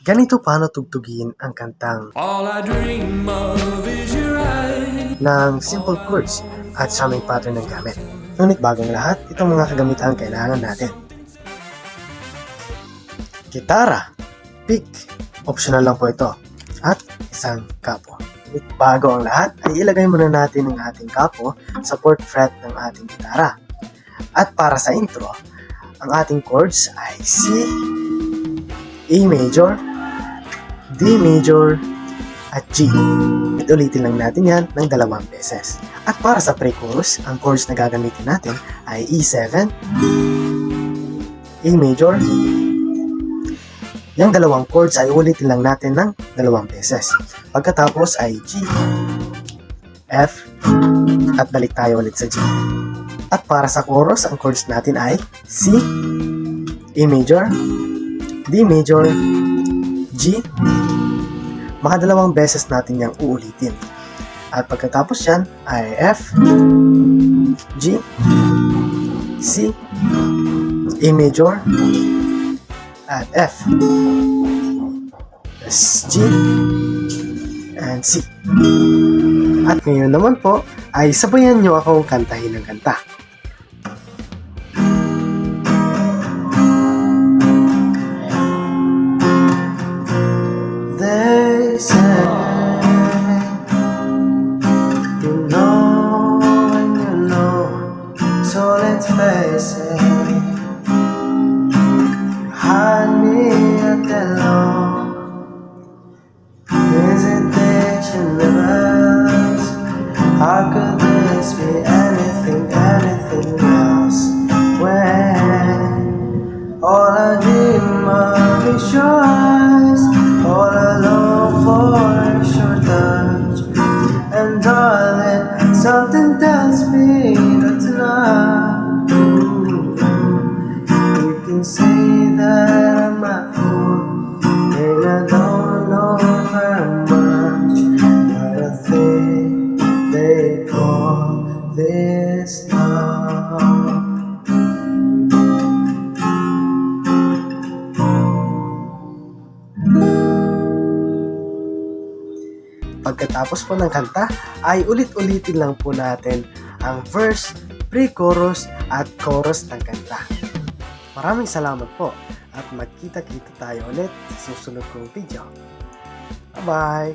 Ganito paano tugtugin ang kantang All I dream of is your eyes. ng simple chords at strumming pattern ng gamit. Ngunit bagong lahat, itong mga kagamitan kailangan natin. Gitara, pick, optional lang po ito, at isang kapo. Ngunit bago ang lahat, ay ilagay muna natin ang ating kapo sa 4th fret ng ating gitara. At para sa intro, ang ating chords ay C, A major, D major, at G. Ulitin lang natin yan ng 2 beses. At para sa pre-chorus, ang chords na gagamitin natin ay E7, A major. Yung 2 chords ay ulitin lang natin ng 2 beses. Pagkatapos ay G, F, at balik tayo ulit sa G. At para sa chorus, ang chords natin ay C, A major, D major, G. Mga 2 beses natin yung uulitin. At pagkatapos yan ay F, G, C, A major, at F, G, and C. At ngayon naman po ay sabayan nyo akong kantahin ng kanta. They say you know and you know, so let's face it. You had me at the low. Hesitation levels. How could this be anything else? When all I dream of is yours, all I long for is your touch. And darling, something tells me that tonight you can say that I'm a fool, and I don't know very much, but I think they call this love. Pagkatapos po ng kanta, ay ulit-ulitin lang po natin ang verse, pre-chorus, at chorus ng kanta. Maraming salamat po at magkita-kita tayo ulit sa susunod kong video. Bye-bye!